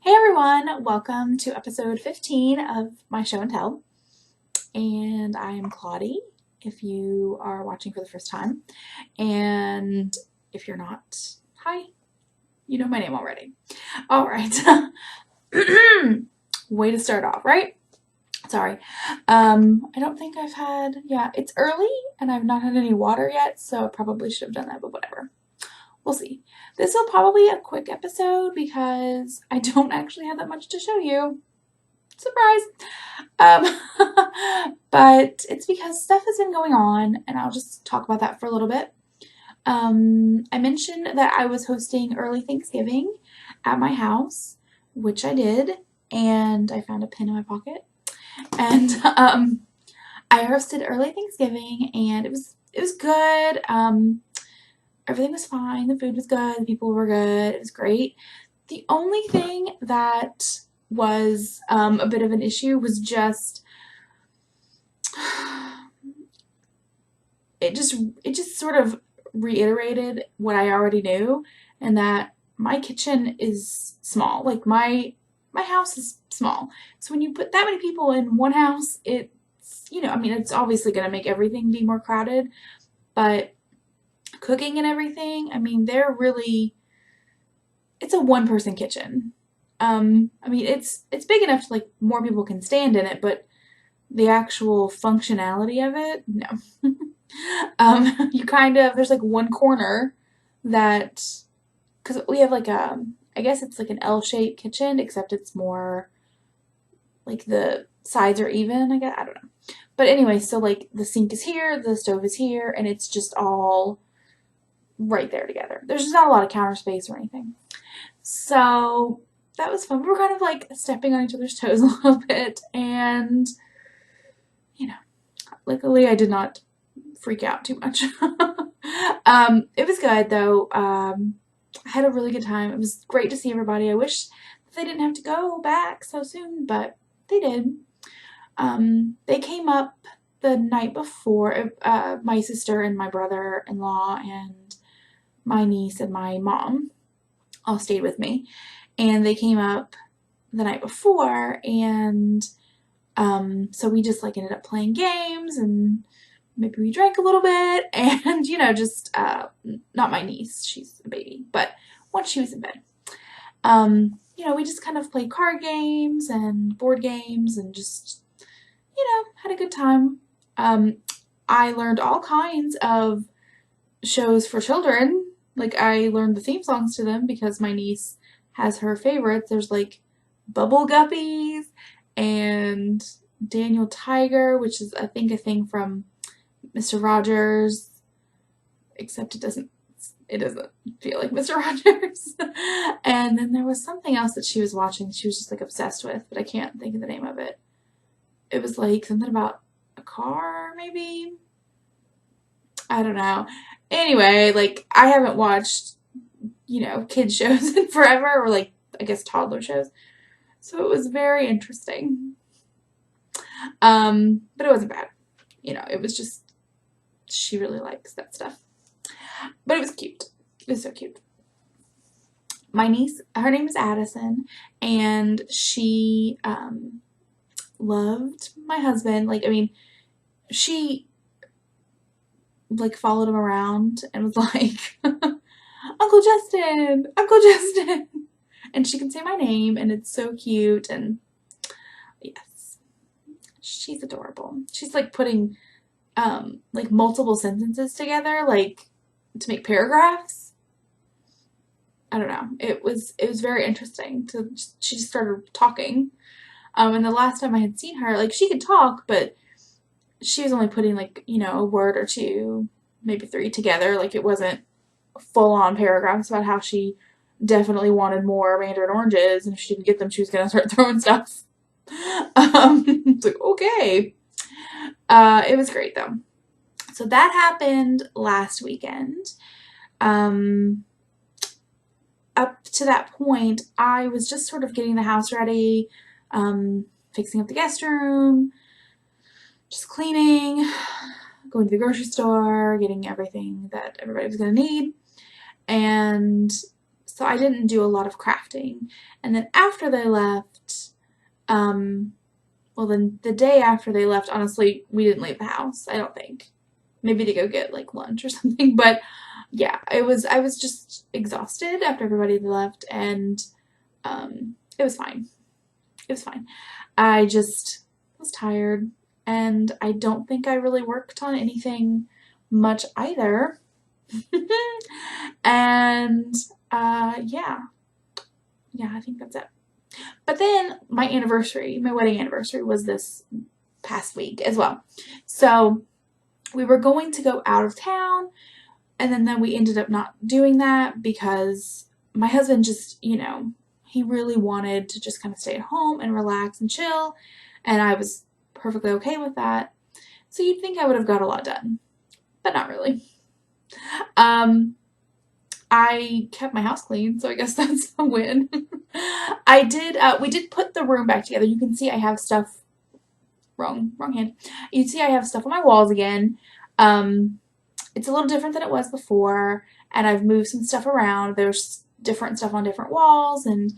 Hey everyone, welcome to episode 15 of my show and tell. And I am Claudie, if you are watching for the first time. And if you're not, hi, you know my name already. All right. Way to start off, right? Sorry. I don't think I've had, it's early and I've not had any water yet, so I probably should have done that, but whatever. We'll see. This will probably be a quick episode because I don't actually have that much to show you. Surprise! But it's because stuff has been going on, and I'll just talk about that for a little bit. I mentioned that I was hosting early Thanksgiving at my house, which I did, and I found a pin in my pocket. And I hosted early Thanksgiving, and it was good. Everything was fine. The food was good. The people were good. It was great. The only thing that was a bit of an issue was just it just sort of reiterated what I already knew, and that my kitchen is small. Like my house is small. So when you put that many people in one house, it's obviously going to make everything be more crowded, but cooking and everything, it's a one-person kitchen. It's big enough to, like, more people can stand in it, but the actual functionality of it, no. There's like one corner that, because we have like I guess it's like an L-shaped kitchen, except it's more like the sides are even, I guess, I don't know. But anyway, so like the sink is here, the stove is here, and it's just all right there together. There's just not a lot of counter space or anything. So that was fun. We were kind of like stepping on each other's toes a little bit, and luckily I did not freak out too much. It was good though. I had a really good time. It was great to see everybody. I wish they didn't have to go back so soon, but they did. They came up the night before. My sister and my brother-in-law and my niece and my mom all stayed with me, and they came up the night before, and so we just like ended up playing games, and maybe we drank a little bit, and just not my niece, she's a baby, but once she was in bed, we just kind of played card games and board games and just had a good time. I learned all kinds of shows for children. Like, I learned the theme songs to them because my niece has her favorites. There's like Bubble Guppies and Daniel Tiger, which is I think a thing from Mr. Rogers, except it doesn't feel like Mr. Rogers. And then there was something else that she was watching, she was just like obsessed with, but I can't think of the name of it. It was like something about a car, maybe? I don't know. Anyway, like, I haven't watched, kids shows in forever, or like, I guess toddler shows. So it was very interesting. But it wasn't bad. It was just, she really likes that stuff. But it was cute. It was so cute. My niece, her name is Addison, and she loved my husband. She like followed him around and was like, Uncle Justin, Uncle Justin. And she can say my name, and it's so cute, and yes, she's adorable. She's like putting like multiple sentences together, like to make paragraphs. I don't know. It was very interesting she just started talking. And the last time I had seen her, like, she could talk, but she was only putting like, a word or two, maybe three together. Like, it wasn't full on paragraphs about how she definitely wanted more mandarin oranges, and if she didn't get them, she was gonna start throwing stuff. It's like, okay. It was great though. So that happened last weekend. Up to that point, I was just sort of getting the house ready, fixing up the guest room, just cleaning, going to the grocery store, getting everything that everybody was going to need. And so I didn't do a lot of crafting. And then after they left, well, then the day after they left, honestly, we didn't leave the house, I don't think. Maybe to go get like lunch or something, but yeah, I was just exhausted after everybody left, and it was fine. It was fine. I just was tired, and I don't think I really worked on anything much either. And yeah, I think that's it. But then my wedding anniversary was this past week as well. So we were going to go out of town, and then we ended up not doing that because my husband just, he really wanted to just kind of stay at home and relax and chill, and I was perfectly okay with that. So you'd think I would have got a lot done, but not really. I kept my house clean, so I guess that's a win. We did put the room back together. You can see I have stuff, wrong hand. You can see I have stuff on my walls again. It's a little different than it was before, and I've moved some stuff around. There's different stuff on different walls, and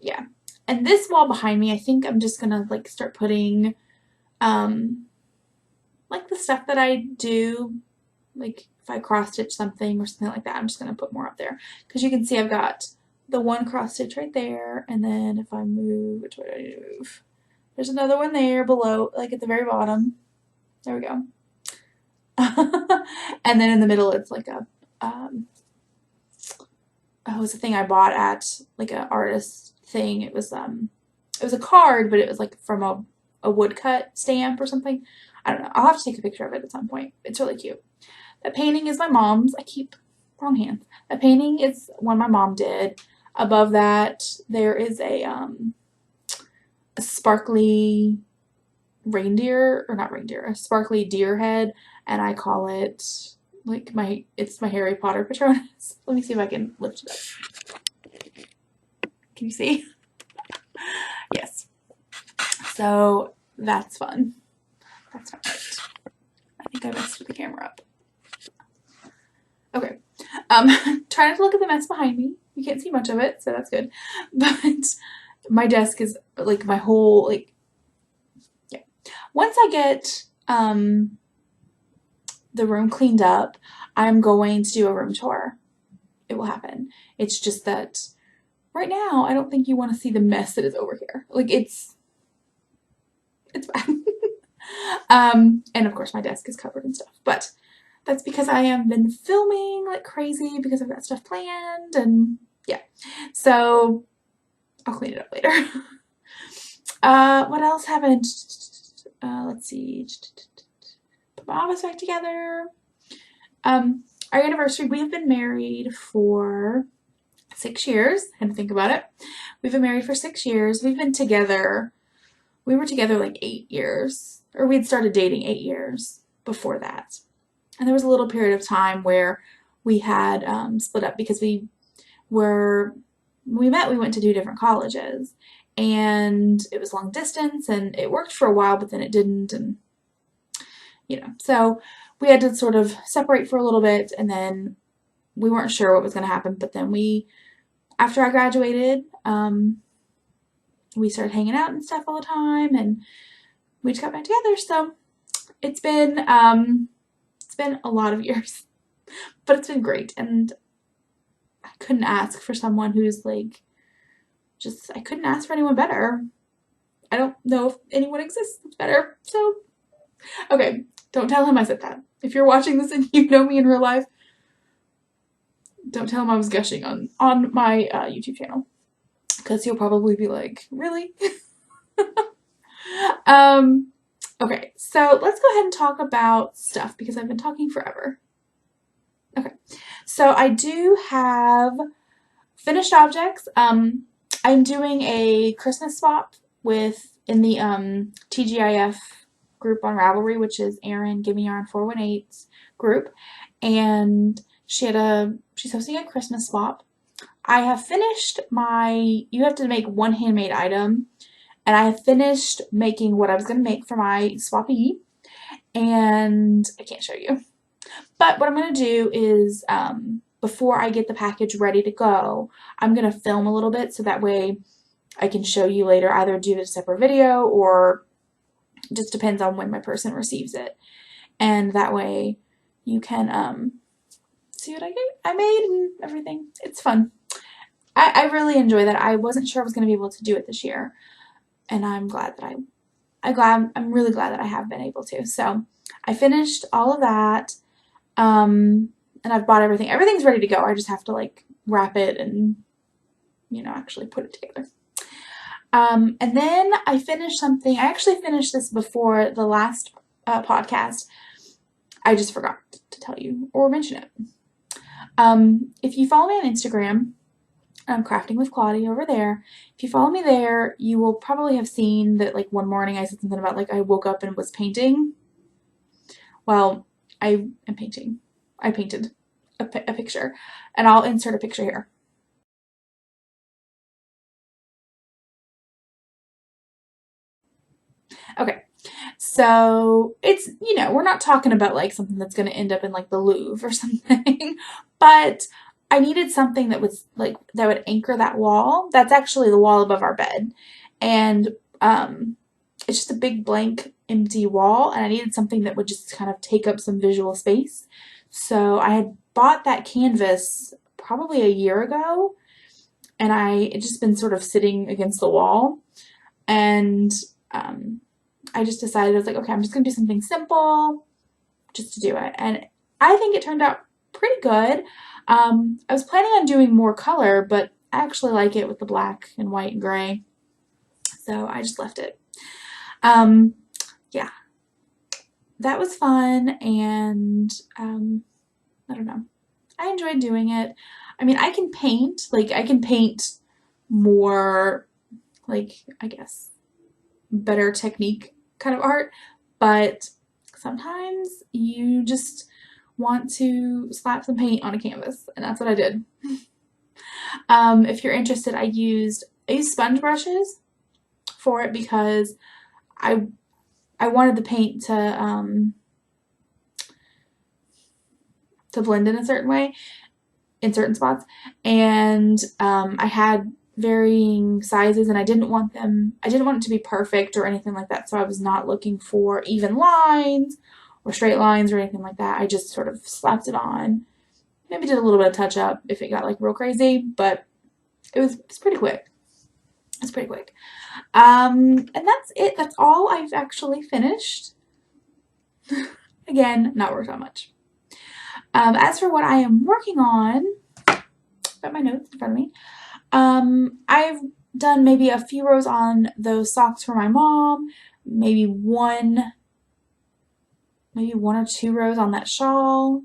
yeah. And this wall behind me, I think I'm just gonna like start putting, like the stuff that I do, like if I cross stitch something or something like that, I'm just gonna put more up there, because you can see I've got the one cross stitch right there, and then if I move, which way do I need to move? There's another one there below, like at the very bottom. There we go. And then in the middle, it's like a, it was a thing I bought at like an artist thing. It was a card, but it was like from a woodcut stamp or something. I don't know. I'll have to take a picture of it at some point. It's really cute. That painting is my mom's. Wrong hand. That painting is one my mom did. Above that, there is a sparkly reindeer, or not reindeer, a sparkly deer head, and I call it like it's my Harry Potter Patronus. Let me see if I can lift it up. Can you see? Yes. So that's fun. That's not right. I think I messed the camera up. Okay. Try not to look at the mess behind me. You can't see much of it, so that's good. But my desk is like my whole, like, yeah. Once I get the room cleaned up, I'm going to do a room tour. It will happen. It's just that right now I don't think you want to see the mess that is over here. Like it's bad. And of course my desk is covered and stuff, but that's because I have been filming like crazy because I've got stuff planned, and yeah. So I'll clean it up later. What else happened? Let's see. Put my office back together. Our anniversary, we've been married for 6 years. I had to think about it. We've been married for 6 years. We were together like 8 years, or we'd started dating 8 years before that. And there was a little period of time where we had split up because when we met, we went to 2 different colleges, and it was long distance, and it worked for a while, but then it didn't, and so we had to sort of separate for a little bit, and then we weren't sure what was going to happen, but then after I graduated, we started hanging out and stuff all the time, and we just got back together. So it's been a lot of years, but it's been great, and I couldn't ask for someone who's like, I couldn't ask for anyone better. I don't know if anyone exists that's better. So, okay, don't tell him I said that. If you're watching this and you know me in real life, don't tell him I was gushing on my YouTube channel, because he'll probably be like, really? Okay, so let's go ahead and talk about stuff, because I've been talking forever. Okay, so I do have finished objects. I'm doing a Christmas swap in the TGIF group on Ravelry, which is Erin Give Me Yarn 418's group, and she's hosting a Christmas swap. I have finished you have to make one handmade item, and I have finished making what I was going to make for my swappee, and I can't show you. But what I'm going to do is before I get the package ready to go, I'm going to film a little bit so that way I can show you later, either do a separate video or just depends on when my person receives it. And that way you can see what I made and everything. It's fun. I really enjoy that. I wasn't sure I was going to be able to do it this year, and I'm glad that I'm really glad that I have been able to. So I finished all of that, and I've bought everything. Everything's ready to go. I just have to like wrap it and, you know, actually put it together. And then I finished something. I actually finished this before the last podcast. I just forgot to tell you or mention it. If you follow me on Instagram, Crafting with Claudia over there. If you follow me there, you will probably have seen that like one morning I said something about like I woke up and was painting. Well, I am painting. I painted a picture, and I'll insert a picture here. Okay, so it's, you know, we're not talking about like something that's going to end up in like the Louvre or something, but I needed something that was like, that would anchor that wall. That's actually the wall above our bed. And it's just a big blank empty wall, and I needed something that would just kind of take up some visual space. So I had bought that canvas probably a year ago, and it just been sort of sitting against the wall. And I just decided, I was like, okay, I'm just going to do something simple just to do it. And I think it turned out pretty good. I was planning on doing more color, but I actually like it with the black and white and gray. So I just left it. Yeah, that was fun. And I don't know. I enjoyed doing it. I mean, I can paint, like I can paint more, like, I guess, better technique kind of art, but sometimes you just want to slap some paint on a canvas, and that's what I did. If you're interested, I used sponge brushes for it because I wanted the paint to blend in a certain way in certain spots, and I had varying sizes, and I didn't want it to be perfect or anything like that, so I was not looking for even lines or straight lines or anything like that. I just sort of slapped it on, maybe did a little bit of touch up if it got like real crazy, but it's pretty quick. It's pretty quick. And that's it. That's all I've actually finished. Again, not worked on much. As for what I am working on, got my notes in front of me. I've done maybe a few rows on those socks for my mom, maybe one or two rows on that shawl.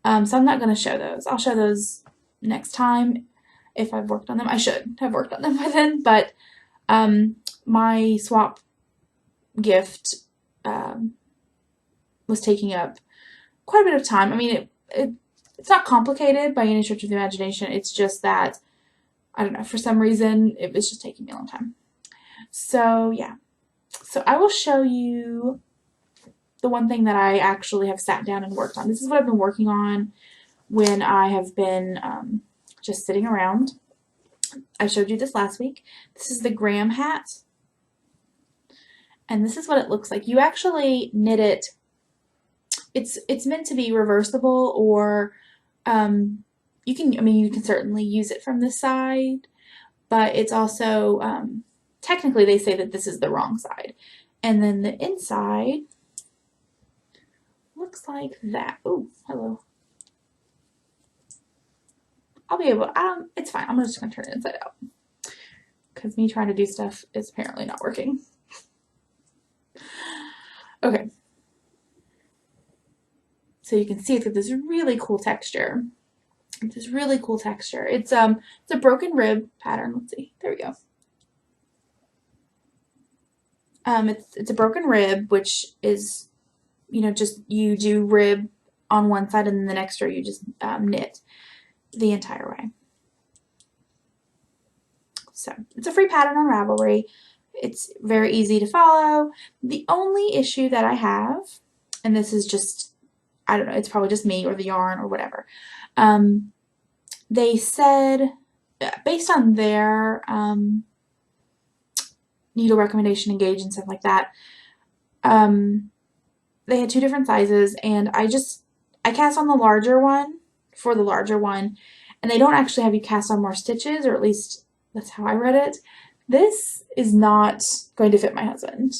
So I'm not going to show those. I'll show those next time if I've worked on them. I should have worked on them by then, but my swap gift was taking up quite a bit of time. I mean, it's not complicated by any stretch of the imagination. It's just that, I don't know, for some reason, it was just taking me a long time. So, yeah. So I will show you the one thing that I actually have sat down and worked on. This is what I've been working on when I have been just sitting around. I showed you this last week. This is the Graham hat. And this is what it looks like. You actually knit it. It's meant to be reversible, or you can certainly use it from this side, but it's also technically they say that this is the wrong side. And then the inside looks like that. Oh, hello. I'll be able, it's fine. I'm just going to turn it inside out because me trying to do stuff is apparently not working. Okay. So you can see it's got this really cool texture. It's really cool texture. It's a broken rib pattern. Let's see. There we go. It's a broken rib, which is, you know, just you do rib on one side and then the next row you just knit the entire way. So it's a free pattern on Ravelry. It's very easy to follow. The only issue that I have, and this is just, I don't know, it's probably just me or the yarn or whatever. they said, based on their needle recommendation and gauge and stuff like that, they had two different sizes, and I cast on the larger one for the larger one, and they don't actually have you cast on more stitches, or at least that's how I read it. This is not going to fit my husband.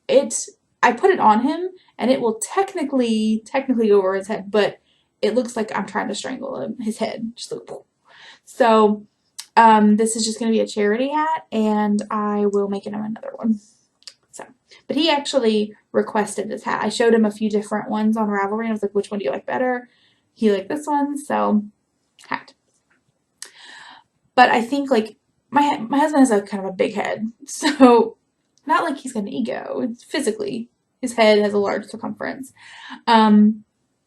I put it on him, and it will technically go over his head, but it looks like I'm trying to strangle him, his head. Just like, so this is just going to be a charity hat, and I will make him another one. So, but he actually requested this hat. I showed him a few different ones on Ravelry, and I was like, which one do you like better? He liked this one, so hat. But I think like my husband has a kind of a big head, so not like he's got an ego. It's physically, his head has a large circumference.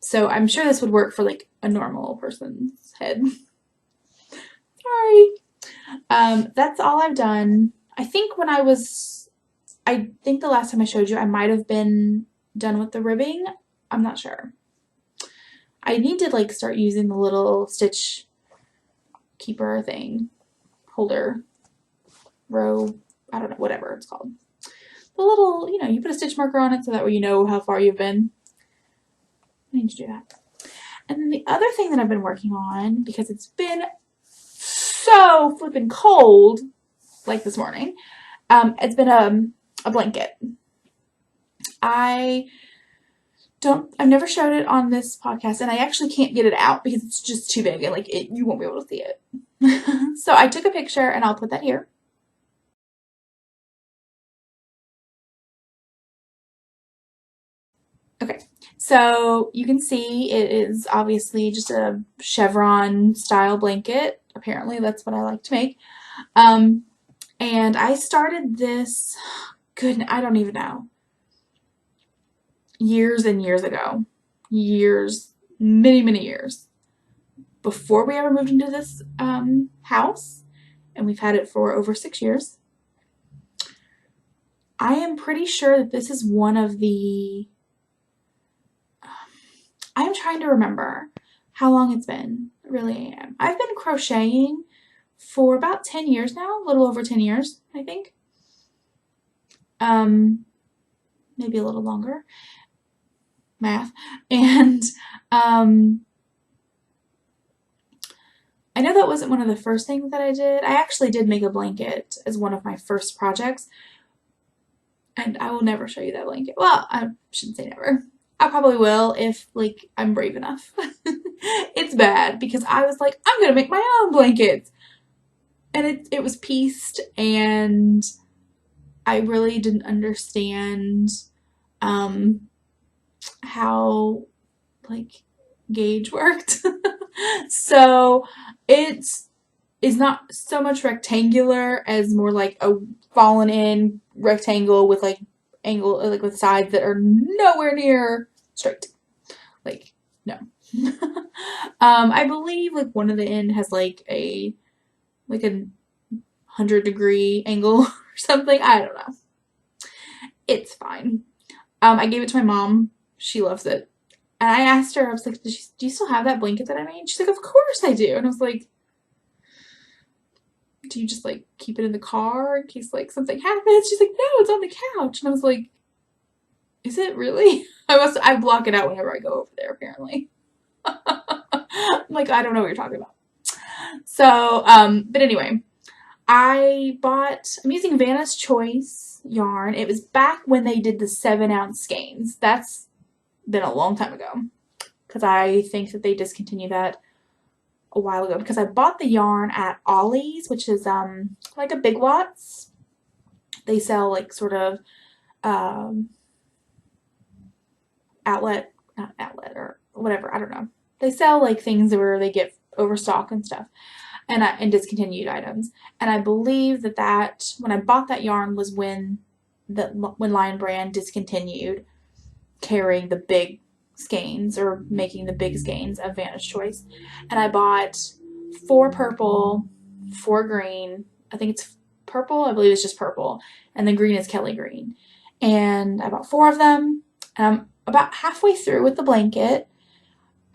So I'm sure this would work for like a normal person's head. Sorry. That's all I've done. I think the last time I showed you, I might have been done with the ribbing. I'm not sure. I need to like start using the little stitch keeper thing, holder, row, I don't know, whatever it's called. The little, you put a stitch marker on it so that way you know how far you've been. I need to do that. And then the other thing that I've been working on, because it's been so flippin' cold, like this morning, it's been a blanket. I've never showed it on this podcast, and I actually can't get it out because it's just too big, and like you won't be able to see it. So I took a picture, and I'll put that here. Okay, so you can see it is obviously just a chevron style blanket. Apparently that's what I like to make. And I started this, I don't even know, years and years ago. Many years. Before we ever moved into this house, and we've had it for over 6 years. I am pretty sure that this is one of the, I'm trying to remember how long it's been. I really am. I've been crocheting for about 10 years now, a little over 10 years, I think. Maybe a little longer. Math. And I know that wasn't one of the first things that I did. I actually did make a blanket as one of my first projects. And I will never show you that blanket. Well, I shouldn't say never. I probably will if, like, I'm brave enough. It's bad because I was like, I'm going to make my own blankets. And it was pieced, and I really didn't understand how, like, gauge worked. So it is not so much rectangular as more like a fallen in rectangle with like with sides that are nowhere near straight. Like, no. I believe like one of the end has like a 100-degree angle or something. I don't know. It's fine. I gave it to my mom. She loves it. And I asked her, I was like, do you still have that blanket that I made? She's like, of course I do. And I was like, do you just like keep it in the car in case like something happens? She's like, no, it's on the couch. And I was like, is it really? I block it out whenever I go over there, apparently. I'm like, I don't know what you're talking about. So, but anyway, I'm using Vanna's Choice yarn. It was back when they did the 7-ounce skeins. That's been a long time ago, because I think that they discontinued that a while ago, because I bought the yarn at Ollie's, which is like a Big Lots. They sell like sort of not outlet or whatever, I don't know. They sell like things where they get overstock and stuff, and discontinued items. And I believe that when I bought that yarn was when Lion Brand discontinued carrying the big skeins or making the big skeins of Vanna's Choice. And I bought 4 purple, 4 green. I think it's purple. I believe it's just purple. And the green is Kelly green. And I bought 4 of them. And I'm about halfway through with the blanket.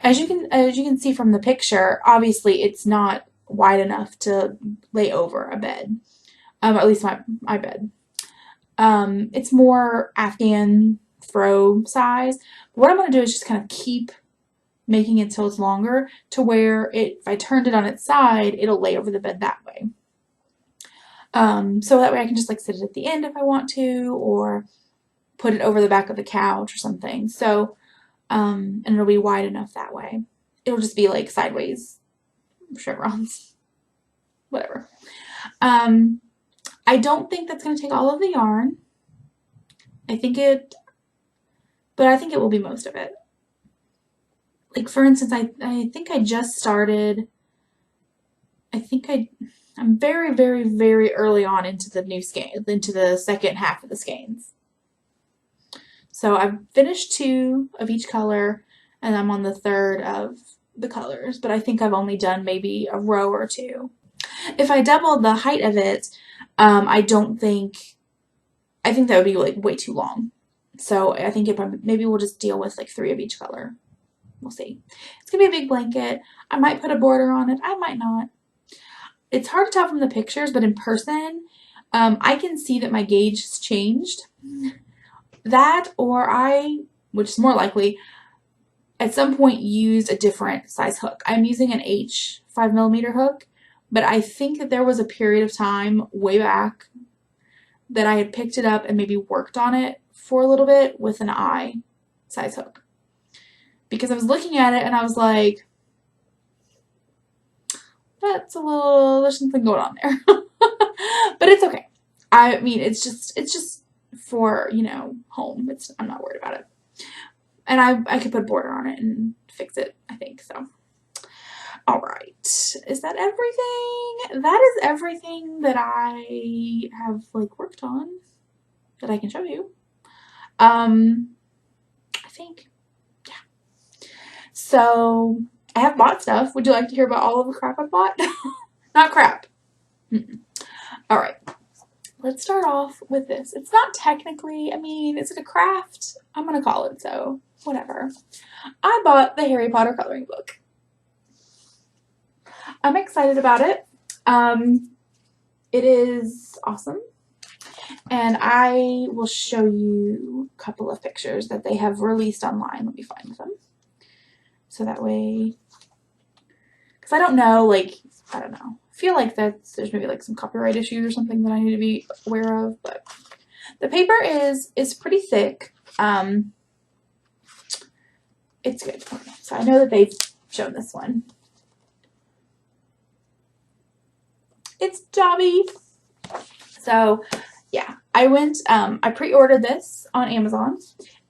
As you can see from the picture, obviously it's not wide enough to lay over a bed. At least my bed. It's more Afghan throw size. What I'm going to do is just kind of keep making it so it's longer to where if I turned it on its side, it'll lay over the bed that way. So that way I can just like sit it at the end if I want to, or put it over the back of the couch or something. So, and it'll be wide enough that way. It'll just be like sideways chevrons, whatever. I don't think that's going to take all of the yarn. I think it will be most of it. Like for instance, I think I just started, I'm very, very, very early on into the new skein, into the second half of the skeins. So I've finished 2 of each color, and I'm on the 3rd of the colors, but I think I've only done maybe a row or 2. If I doubled the height of it, I think that would be like way too long. So I think maybe we'll just deal with like 3 of each color. We'll see. It's gonna be a big blanket. I might put a border on it. I might not. It's hard to tell from the pictures, but in person, I can see that my gauge has changed. That, or which is more likely, at some point used a different size hook. I'm using an H 5mm hook, but I think that there was a period of time way back that I had picked it up and maybe worked on it for a little bit with an I size hook. Because I was looking at it and I was like, there's something going on there. But it's okay. I mean, it's just for, home. I'm not worried about it. And I could put a border on it and fix it, I think, so. All right. Is that everything? That is everything that I have, like, worked on that I can show you. I think, yeah. So, I have bought stuff. Would you like to hear about all of the crap I bought? Not crap. All right. Let's start off with this. It's not technically, is it a craft? I'm going to call it so. Whatever. I bought the Harry Potter coloring book. I'm excited about it. It is awesome. And I will show you a couple of pictures that they have released online. Let me find them. So that way, because I don't know, I feel like there's maybe like some copyright issues or something that I need to be aware of, but the paper is pretty thick. It's good. Okay, so I know that they've shown this one. It's Dobby. So yeah, I pre-ordered this on Amazon,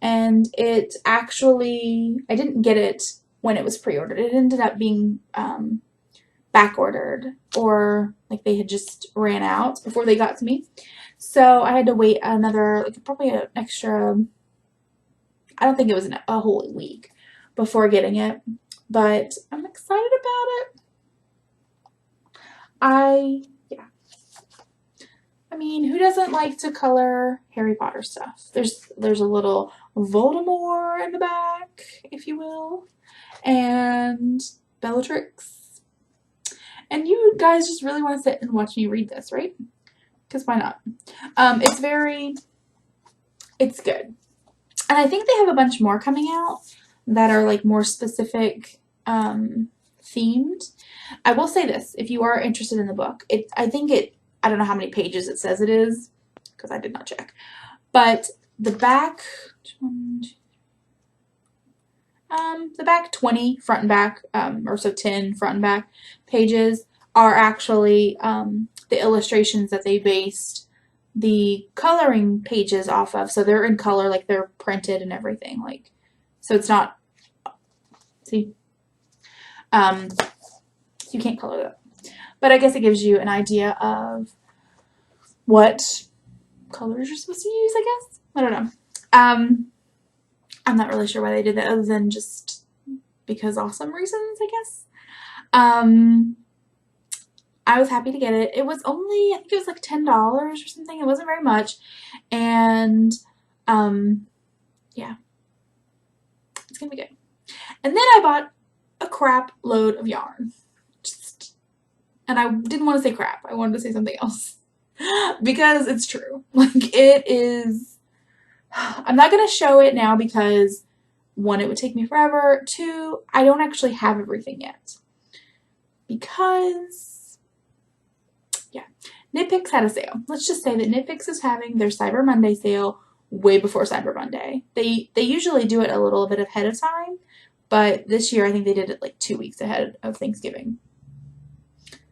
and it actually, I didn't get it when it was pre-ordered. It ended up being back ordered, or like they had just ran out before they got to me. So I had to wait another, probably an extra, I don't think it was a whole week before getting it, but I'm excited about it. Who doesn't like to color Harry Potter stuff? There's a little Voldemort in the back, if you will, and Bellatrix. And you guys just really want to sit and watch me read this, right? Because why not? It's good. And I think they have a bunch more coming out that are like more specific themed. I will say this, if you are interested in the book, I don't know how many pages it says it is, because I did not check. But the back, the back 20 front and back, or so 10 front and back pages are actually the illustrations that they based the coloring pages off of. So they're in color, like they're printed and everything. So it's not, see? So you can't color that. But I guess it gives you an idea of what colors you're supposed to use, I guess. I don't know. I'm not really sure why they did that, other than just because awesome reasons, I guess. I was happy to get it. It was only, I think it was like $10 or something. It wasn't very much. And yeah, it's gonna be good. And then I bought a crap load of yarn. And I didn't want to say crap. I wanted to say something else. Because it's true. Like, it is... I'm not going to show it now because, one, it would take me forever. Two, I don't actually have everything yet. Because, yeah. Knit Picks had a sale. Let's just say that Knit Picks is having their Cyber Monday sale way before Cyber Monday. They usually do it a little bit ahead of time, but this year I think they did it like 2 weeks ahead of Thanksgiving.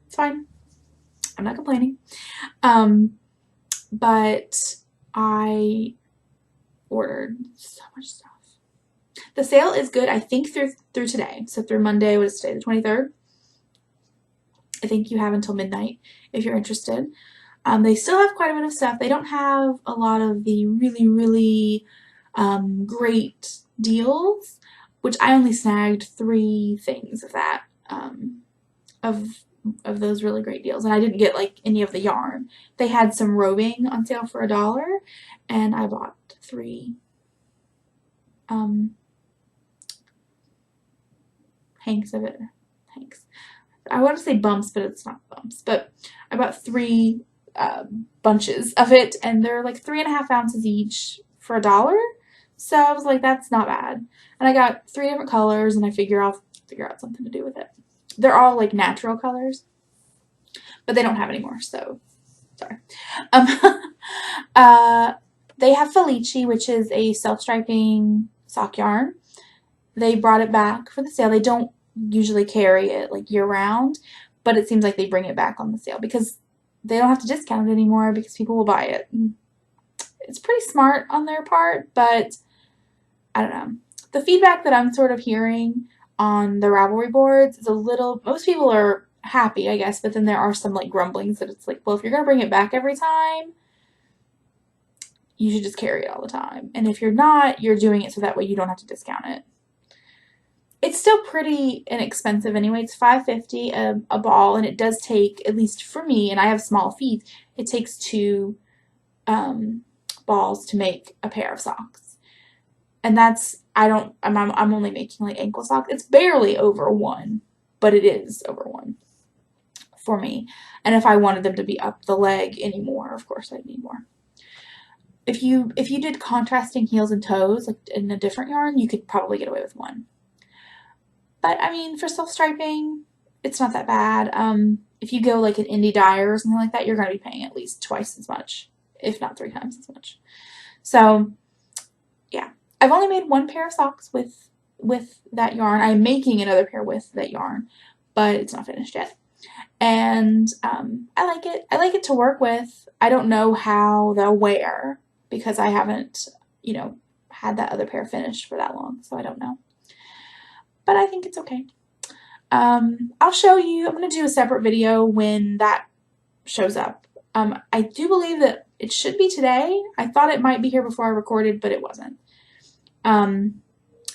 It's fine. I'm not complaining. But I ordered so much stuff. The sale is good, I think, through today. So through Monday, what is today, the 23rd? I think you have until midnight if you're interested. They still have quite a bit of stuff. They don't have a lot of the really, really great deals, which I only snagged 3 things of that, of those really great deals. And I didn't get like any of the yarn. They had some roving on sale for $1, and I bought 3 hanks of it. Hanks. I want to say bumps, but it's not bumps. But I bought 3 bunches of it, and they're like 3.5 ounces each for $1. So I was like, that's not bad. And I got 3 different colors, and I figure I'll figure out something to do with it. They're all like natural colors, but they don't have any more, so sorry. They have Felici, which is a self-striping sock yarn. They brought it back for the sale. They don't usually carry it like year-round, but it seems like they bring it back on the sale because they don't have to discount it anymore because people will buy it. It's pretty smart on their part, but I don't know. The feedback that I'm sort of hearing on the Ravelry boards is a little, most people are happy, I guess, but then there are some like grumblings that it's like, well, if you're going to bring it back every time, you should just carry it all the time. And if you're not, you're doing it so that way you don't have to discount it. It's still pretty inexpensive anyway. It's $5.50 a ball, and it does take, at least for me, and I have small feet, it takes 2 balls to make a pair of socks. And that's, I'm only making like ankle socks. It's barely over 1, but it is over 1 for me. And if I wanted them to be up the leg anymore, of course I'd need more. If you did contrasting heels and toes, like in a different yarn, you could probably get away with 1. But I mean, for self-striping, it's not that bad. If you go like an indie dyer or something like that, you're going to be paying at least twice as much, if not 3 times as much. So, yeah. I've only made 1 pair of socks with that yarn. I'm making another pair with that yarn, but it's not finished yet. And I like it. I like it to work with. I don't know how they'll wear because I haven't, had that other pair finished for that long, so I don't know. But I think it's okay. I'll show you. I'm going to do a separate video when that shows up. I do believe that it should be today. I thought it might be here before I recorded, but it wasn't. And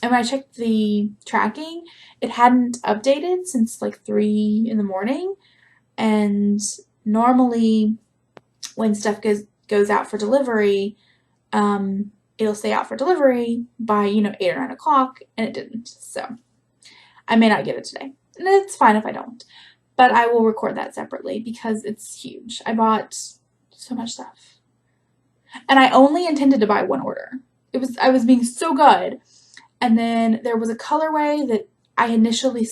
when I checked the tracking, it hadn't updated since like 3 in the morning. And normally when stuff goes out for delivery, it'll stay out for delivery by, 8 or 9 o'clock, and it didn't. So I may not get it today. And it's fine if I don't. But I will record that separately because it's huge. I bought so much stuff. And I only intended to buy 1 order. I was being so good. And then there was a colorway that I initially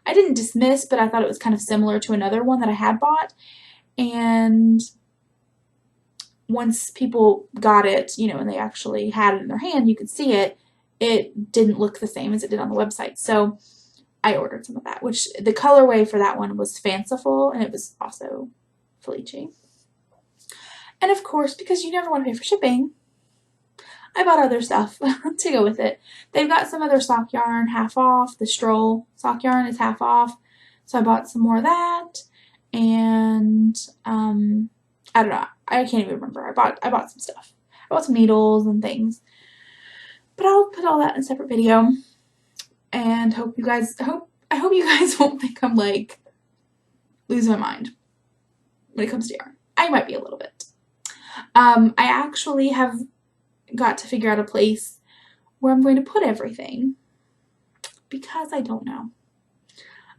I didn't dismiss, but I thought it was kind of similar to another one that I had bought. And once people got it, and they actually had it in their hand, you could see it, it didn't look the same as it did on the website. So I ordered some of that, which the colorway for that one was Fanciful, and it was also Felici. And of course, because you never want to pay for shipping, I bought other stuff to go with it. They've got some other sock yarn half off. The Stroll sock yarn is half off. So I bought some more of that. And I don't know. I can't even remember. I bought some stuff. I bought some needles and things. But I'll put all that in a separate video. And I hope you guys won't think I'm like losing my mind when it comes to yarn. I might be a little bit. I actually have got to figure out a place where I'm going to put everything because I don't know.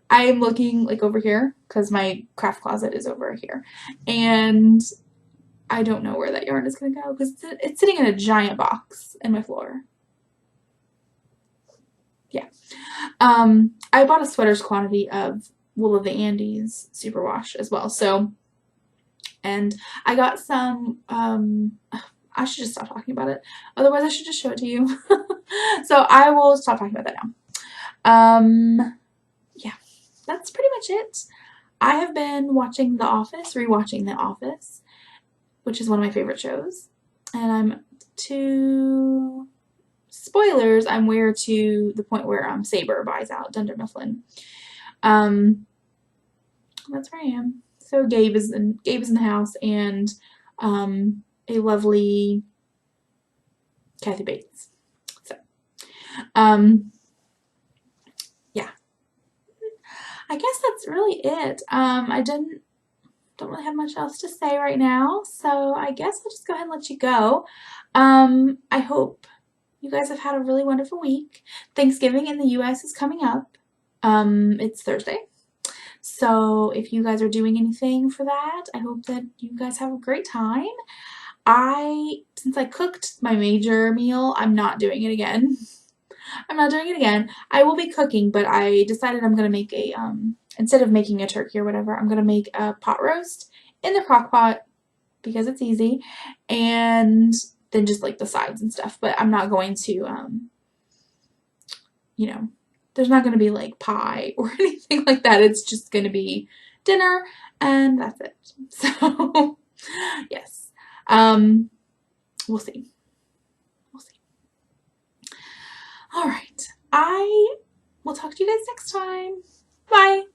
I'm looking like over here because my craft closet is over here, and I don't know where that yarn is going to go because it's sitting in a giant box in my floor. Yeah. I bought a sweater's quantity of Wool of the Andes superwash as well. So, and I got some, I should just stop talking about it. Otherwise, I should just show it to you. So I will stop talking about that now. Yeah, that's pretty much it. I have been watching The Office, rewatching The Office, which is one of my favorite shows. And I'm to spoilers, I'm where to the point where Saber buys out Dunder Mifflin. That's where I am. So Gabe is in the house, and a lovely Kathy Bates. So yeah, I guess that's really it. I don't really have much else to say right now, so I guess I'll just go ahead and let you go. I hope you guys have had a really wonderful week. Thanksgiving in the US is coming up. It's Thursday. So if you guys are doing anything for that, I hope that you guys have a great time. Since I cooked my major meal, I'm not doing it again. I'm not doing it again. I will be cooking, but I decided I'm going to make a, instead of making a turkey or whatever, I'm going to make a pot roast in the crock pot because it's easy, and then just like the sides and stuff. But I'm not going to, you know, there's not going to be like pie or anything like that. It's just going to be dinner, and that's it. So, yes. We'll see. We'll see. All right. I will talk to you guys next time. Bye.